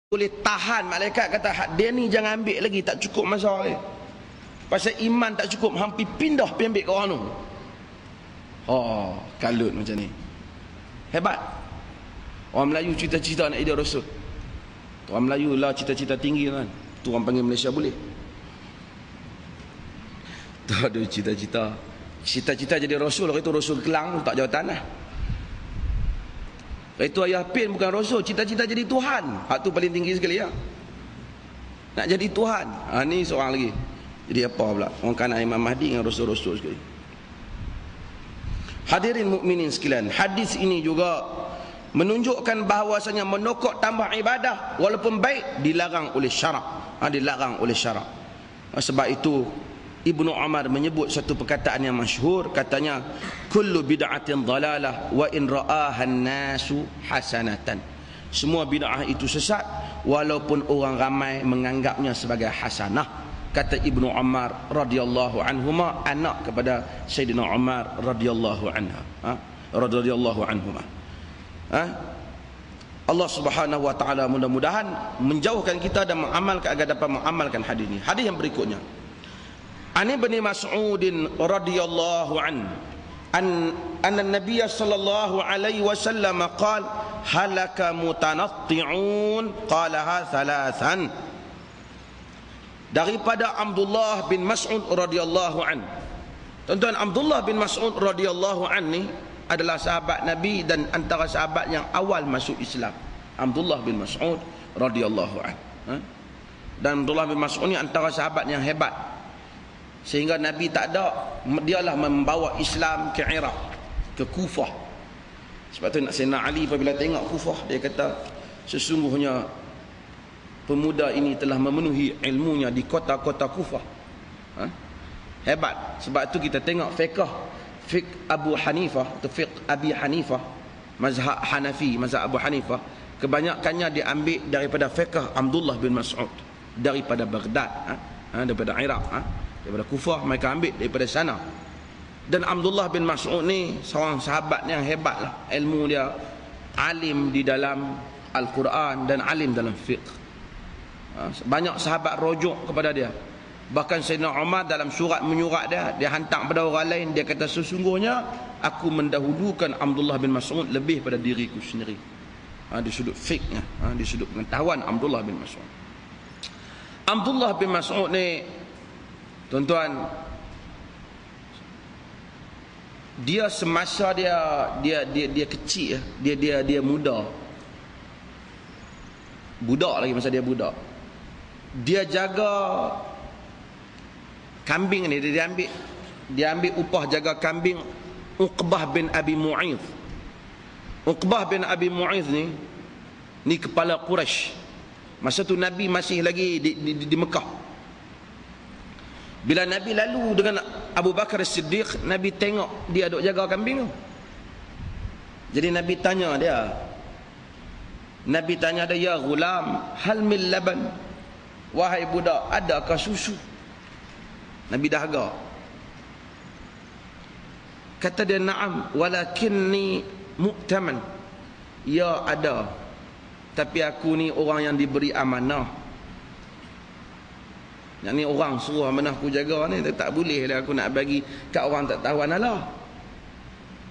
boleh tahan. Malaikat kata hak dia ni jangan ambil lagi, tak cukup masa dia. Pasal iman tak cukup, hampir pindah pergi ambil ke orang tu. Oh, kalut macam ni. Hebat. Orang Melayu cita-cita nak jadi Rasul. Orang Melayu lah cita-cita tinggi kan. Tu orang panggil Malaysia boleh. Tak ada cita-cita. Cita-cita jadi Rasul, itu Rasul Kelang tak jawatan lah. Itu Ayah Pin bukan Rasul, cita-cita jadi Tuhan. Hak tu paling tinggi sekali ya. Nak jadi Tuhan. Ni seorang lagi. Jadi apa pula? Orang kanak Imam Mahdi dengan Rasul-Rasul sekali. Hadirin mukminin sekalian, hadis ini juga menunjukkan bahawasanya menokok tambah ibadah walaupun baik dilarang oleh syarak. Dilarang oleh syarak. Sebab itu Ibnu Umar menyebut satu perkataan yang masyhur, katanya kullu bid'atin dhalalah wa in ra'aha an-nasu hasanatan. Semua bid'ah itu sesat walaupun orang ramai menganggapnya sebagai hasanah. Kata Ibnu Umar radhiyallahu anhuma, anak kepada Sayyidina Umar radhiyallahu anha, radhiyallahu anhuma. Allah Subhanahu wa taala mudah-mudahan menjauhkan kita dan mengamalkan agar dapat mengamalkan hadis ini. Hadis yang berikutnya, An Ibn Mas'ud radhiyallahu anna Nabiy sallallahu alaihi wasallam qala halaka mutanatti'un qalaha thalathan. Daripada Abdullah bin Mas'ud radhiyallahu an. Tuan-tuan, Abdullah bin Mas'ud radhiyallahu an ni adalah sahabat Nabi dan antara sahabat yang awal masuk Islam. Abdullah bin Mas'ud radhiyallahu an. Dan Abdullah bin Mas'ud ni antara sahabat yang hebat. Sehingga Nabi tak ada, dialah membawa Islam ke Iraq, ke Kufah. Sebab tu nak Sayyidina Ali apabila tengok Kufah, dia kata sesungguhnya pemuda ini telah memenuhi ilmunya di kota-kota Kufah. Hebat. Sebab tu kita tengok fiqh Abu Hanifah atau fiqh Abi Hanifah, mazhab Hanafi, mazhab Abu Hanifah, kebanyakannya diambil daripada fiqh Abdullah bin Mas'ud daripada Baghdad, daripada Iraq, daripada Kufah mereka ambil daripada sana. Dan Abdullah bin Mas'ud ni seorang sahabat yang hebat lah. Ilmu dia alim di dalam Al-Quran dan alim dalam fiqh. Banyak sahabat rujuk kepada dia. Bahkan Sayyidina Umar dalam surat menyurat dia hantar pada orang lain, dia kata sesungguhnya aku mendahulukan Abdullah bin Mas'ud lebih pada diriku sendiri. Di sudut fiqhnya, di sudut pengetahuan Abdullah bin Mas'ud. Abdullah bin Mas'ud ni, tuan-tuan, dia semasa dia kecil, dia muda, budak lagi masa dia budak, dia jaga kambing ni. Dia ambil upah jaga kambing Uqbah bin Abi Mu'idh. Uqbah bin Abi Mu'idh ni kepala Quraisy. Masa tu Nabi masih lagi di Mekah. Bila Nabi lalu dengan Abu Bakar As-Siddiq, Nabi tengok dia duk jaga kambing tu. Jadi Nabi tanya dia, ya ghulam, hal min laban? Wahai budak, adakah susu? Nabi dahaga. Kata dia, na'am, walakinni mu'taman. Ya ada, tapi aku ni orang yang diberi amanah. Yang ni orang suruh amanah aku jaga ni, tak boleh lah aku nak bagi kat orang tak tahu lah.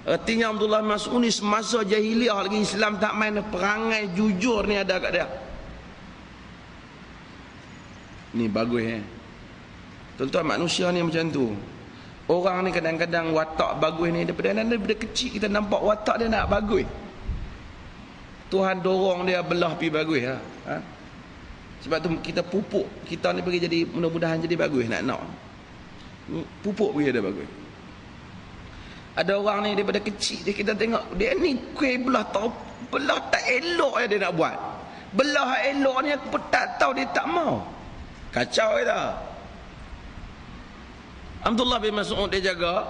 Artinya Abdullah Mas'ud ni semasa jahiliah lagi Islam tak main, perangai jujur ni ada kat dia. Ni bagus Tuan-tuan, manusia ni macam tu. Orang ni kadang-kadang watak bagus ni daripada kecil kita nampak watak dia nak bagus. Tuhan dorong dia belah pi bagus Sebab tu kita pupuk kita ni pergi jadi, mudah-mudahan jadi bagus nak. Pupuk pergi ada bagus. Ada orang ni daripada kecil dia kita tengok dia ni kuih belah tak elok dia nak buat. Belah elok ni aku tak tahu dia tak mau. Kacau dah. Abdullah bin Mas'ud dia jaga.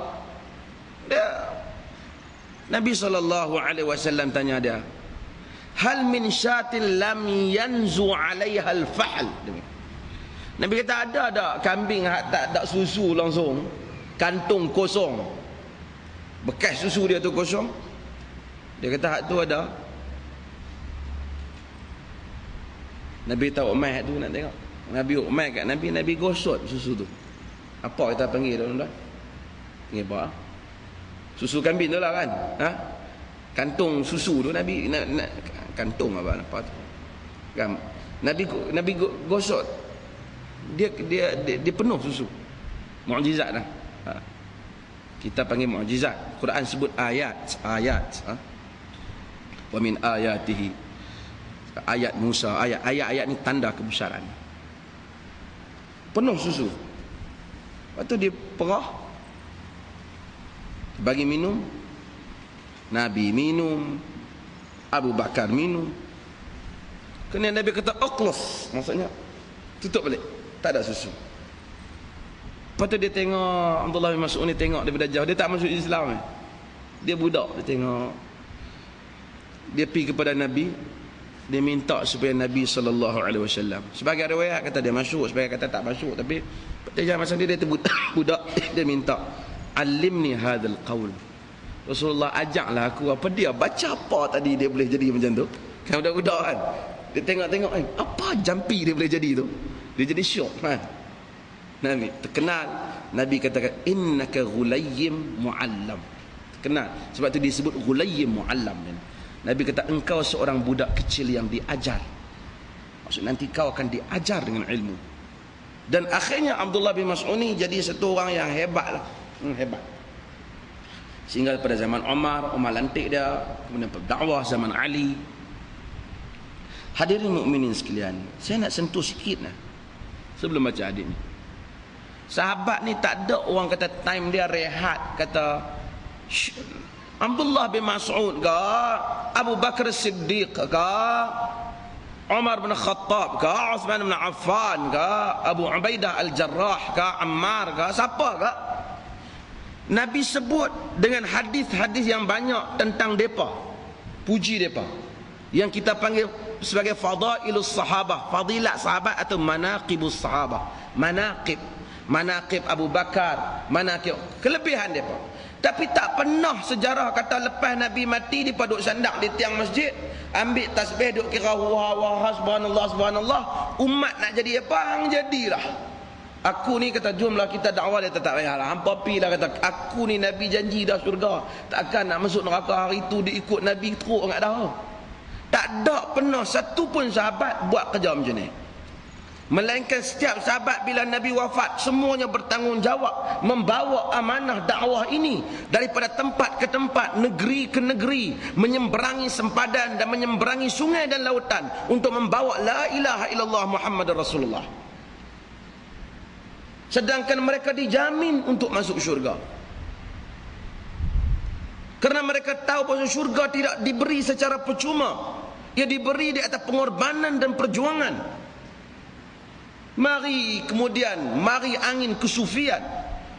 Nabi SAW tanya dia, hal min syatin lam yanzu 'alaiha al-fahl? Nabi kata ada kambing tak susu langsung, kantung kosong, bekas susu dia tu kosong. Dia kata hak tu ada. Nabi tahu mai tu nak tengok. Nabi mai kat Nabi gosok susu tu. Apa kita panggil tuan-tuan? Panggil apa? Susu kambing tu lah kan? Ha? Kantung susu tu Nabi nak kantung apa tu? Kan? Nabi gosok. Dia penuh susu. Mukjizat dah. Ha. Kita panggil mukjizat. Quran sebut ayat. Ha? Wa min ayatihi. Ayat Musa, ayat-ayat ni tanda kebesaran. Penuh susu. Lepas tu dia perah, bagi minum. Nabi minum, Abu Bakar minum. Kena Nabi kata aqlas, maksudnya tutup balik, tak ada susu. Lepas tu dia tengok Abdullah bin Mas'ud ni, tengok daripada jauh. Dia tak masuk Islam. Dia budak, dia tengok. Dia pergi kepada Nabi, dia minta supaya Nabi SAW. Sebagai riwayat kata dia masuk, sebagai kata tak masuk. Tapi dia masa dia budak, dia minta, alimni hadzal qaul. Rasulullah ajaklah aku, apa dia baca apa tadi dia boleh jadi macam tu. Kan budak-budak kan, dia tengok-tengok apa jampi dia boleh jadi tu. Dia jadi syok kan. Nabi terkenal, Nabi katakan innaka ghulayyim muallam. Terkenal sebab tu disebut ghulayyim muallam. Nabi kata engkau seorang budak kecil yang diajar. Maksud nanti kau akan diajar dengan ilmu. Dan akhirnya Abdullah bin Mas'ud ni jadi satu orang yang hebat lah. Hebat. Sehingga pada zaman Umar lantik dia, kemudian berdakwah zaman Ali. Hadirin mukminin sekalian, saya nak sentuh sikit lah sebelum baca hadis ni. Sahabat ni tak ada orang kata time dia rehat, kata Abdullah bin Mas'ud ke, Abu Bakar Siddiq ke, Umar bin Khattab ke, Uthman bin Affan ke, Abu Ubaidah Al-Jarrah ke, Ammar ke, siapa ke. Nabi sebut dengan hadis-hadis yang banyak tentang mereka, puji mereka, yang kita panggil sebagai fadailus sahabah, fadilat sahabat atau manaqibus sahabah. Manaqib Abu Bakar, manaqib kelebihan mereka. Tapi tak pernah sejarah kata lepas Nabi mati dia duduk sandak di tiang masjid, ambil tasbih duk kira wah subhanallah subhanallah, umat nak jadi apa hang jadilah. Aku ni kata jumlah kita dakwah dia tak payahlah. Hampa pi dah kata aku ni Nabi janji dah syurga, takkan nak masuk neraka hari tu dia ikut Nabi teruk enggak dah. Tak ada pernah satu pun sahabat buat kerja macam ni. Melainkan setiap sahabat bila Nabi wafat, semuanya bertanggungjawab membawa amanah dakwah ini daripada tempat ke tempat, negeri ke negeri, menyemberangi sempadan dan menyemberangi sungai dan lautan untuk membawa la ilaha illallah Muhammadur Rasulullah. Sedangkan mereka dijamin untuk masuk syurga. Kerana mereka tahu bahawa syurga tidak diberi secara percuma. Ia diberi di atas pengorbanan dan perjuangan. Mari angin kesufian.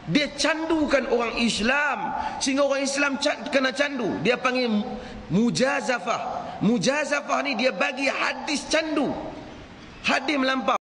Dia candukan orang Islam sehingga orang Islam kena candu. Dia panggil mujazafah. Mujazafah ni dia bagi hadis candu, hadis melampau.